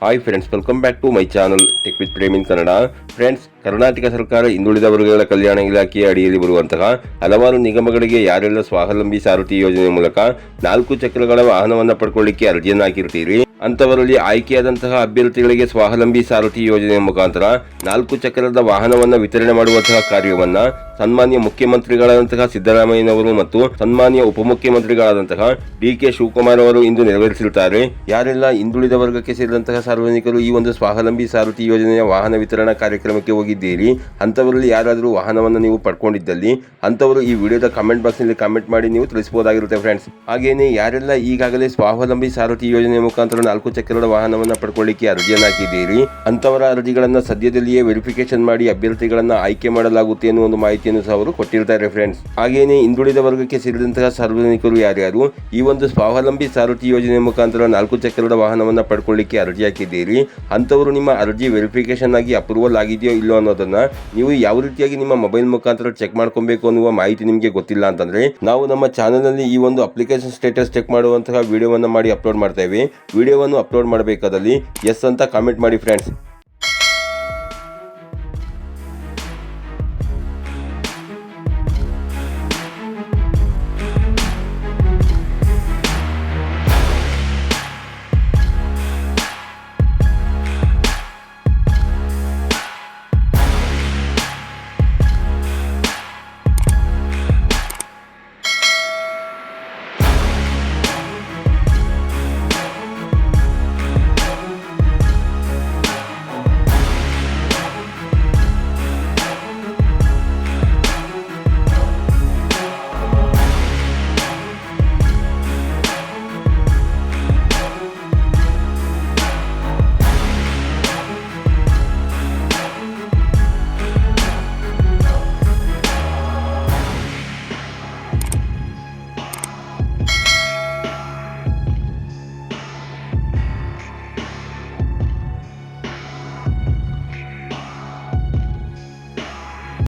Hi friends, welcome back to my channel tech with Prem in Kannada. Friends, Karnataka ಸರ್ಕಾರ ಹಿಂದುಳಿದ ವರ್ಗಗಳ ಕಲ್ಯಾಣ ಇಲಾಖೆಯ ಅಡಿಯಲ್ಲಿ ಬರುವಂತಹ ಹಲವಾರು ನಿಗಮಗಳಿಗೆ ಯಾರೆಲ್ಲ ಸ್ವಾವಲಂಬಿ ಸಾರಥಿ ಯೋಜನೆ ಮೂಲಕ 4 ಚಕ್ರಗಳ ವಾಹನವನ್ನು ಪಡ್ಕೊಳ್ಳಿಕ್ಕೆ ಅರ್ಜಿಯನ್ನು ಹಾಕಿರ್ತೀರಿ ಅಂತವರಲ್ಲಿ ಆಯ್ಕೆಯಾದಂತಹ ಅಭ್ಯರ್ಥಿಗಳಿಗೆ ಸ್ವಾವಲಂಬಿ ಸಾರಥಿ ಯೋಜನೆಯ ಮುಖಾಂತರ 4 ಚಕ್ರದ ವಾಹನವನ್ನು ವಿತರಣೆ ಮಾಡುವಂತಹ ಕಾರ್ಯವನ್ನ ಸನ್ಮಾನ್ಯ ಮುಖ್ಯಮಂತ್ರಿಗಳಾದಂತಹ ಸಿದ್ದರಾಮಯ್ಯನವರು ಮತ್ತು ಸನ್ಮಾನ್ಯ ಉಪಮುಖ್ಯಮಂತ್ರಿಗಳಾದಂತಹ ಡಿ.ಕೆ. ಶಿವಕುಮಾರ್ ಅವರು ಇಂದು ನೆರವೇರಿಸಿರುತ್ತಾರೆ. ಯಾರೆಲ್ಲ ಹಿಂದುಳಿದ ವರ್ಗಕ್ಕೆ ಸೇರಿದಂತಹ ಸಾರ್ವಜನಿಕರು ಈ ಒಂದು ಸ್ವಾವಲಂಬಿ ಸಾರಥಿ ಯೋಜನೆಯ ವಾಹನ ವಿತರಣಾ ಕಾರ್ಯಕ್ರಮಕ್ಕೆ ಹೋಗಿದ್ದೀರಿ ಅಂತವರಲ್ಲಿ ಯಾರಾದರೂ ವಾಹನವನ್ನು ನೀವು ಪಡ್ಕೊಂಡಿದ್ದಲ್ಲಿ ಅಂತವರು ಈ ವಿಡಿಯೋದ ಕಮೆಂಟ್ ಬಾಕ್ಸ್ ನಲ್ಲಿ ಕಮೆಂಟ್ ಮಾಡಿ ನೀವು ತಿಳಿಸಬಹುದಾಗಿರುತ್ತೆ ಫ್ರೆಂಡ್ಸ್. ಹಾಗೇನೆ ಯಾರೆಲ್ಲ ಈಗಾಗಲೇ ಸ್ವಾವಲಂಬಿ ಸಾರಥಿ ಯೋಜನೆಯ ಮುಖಾಂತರ 4 ಚಕ್ರದ ವಾಹನವನ್ನು ಪಡ್ಕೊಳ್ಳಿಕ್ಕೆ ಅರ್ಜಿಯನ್ನು ಹಾಕಿದ್ದೀರಿ ಅಂತವರ ಅರ್ಜಿಗಳನ್ನು ಸದ್ಯದಲ್ಲಿಯೇ ವೆರಿಫಿಕೇಶನ್ ಮಾಡಿ ಅಭ್ಯರ್ಥಿಗಳನ್ನ ಆಯ್ಕೆ ಮಾಡಲಾಗುತ್ತೆ ಎನ್ನುವ ಒಂದು ಮಾಹಿತಿಯನ್ನು ಸಹ ಅವರು ಕೊಟ್ಟಿರ್ತಾರೆ ಫ್ರೆಂಡ್ಸ್. ಹಾಗೇನೆ ಹಿಂದುಳಿದ ವರ್ಗಕ್ಕೆ ಸೇರಿದಂತಹ ಸಾರ್ವಜನಿಕರು ಯಾರ್ಯಾರು ಈ ಒಂದು ಸ್ವಾವಲಂಬಿ ಸಾರಥಿ ಯೋಜನೆ ಮುಖಾಂತರ 4 ಚಕ್ರದ ವಾಹನವನ್ನು ಪಡ್ಕೊಳ್ಳಿಕ್ಕೆ ಅರ್ಜಿ ಹಾಕಿದ್ದೀರಿ ಅಂತವರು ನಿಮ್ಮ ಅರ್ಜಿ ವೆರಿಫಿಕೇಶನ್ ಆಗಿ ಅಪ್ರೂವಲ್ ಆಗಿದೆಯೋ ಇಲ್ಲೋ ಅನ್ನೋದನ್ನ ನೀವು ಯಾವ ರೀತಿಯಾಗಿ ನಿಮ್ಮ ಮೊಬೈಲ್ ಮುಖಾಂತರ ಚೆಕ್ ಮಾಡ್ಕೊಬೇಕು ಅನ್ನುವ ಮಾಹಿತಿ ನಿಮಗೆ ಗೊತ್ತಿಲ್ಲ ಅಂತಂದ್ರೆ ನಾವು ನಮ್ಮ ಚಾನೆಲ್ ನಲ್ಲಿ ಈ ಒಂದು ಅಪ್ಲಿಕೇಶನ್ ಸ್ಟೇಟಸ್ ಚೆಕ್ ಮಾಡುವಂತಹ ವಿಡಿಯೋವನ್ನು ಮಾಡಿ ಅಪ್ಲೋಡ್ ಮಾಡ್ತೇವೆ. ವಿಡಿಯೋವನ್ನು ಅಪ್ಲೋಡ್ ಮಾಡಬೇಕಾದಲ್ಲಿ ಎಸ್ ಅಂತ ಕಾಮೆಂಟ್ ಮಾಡಿ ಫ್ರೆಂಡ್ಸ್.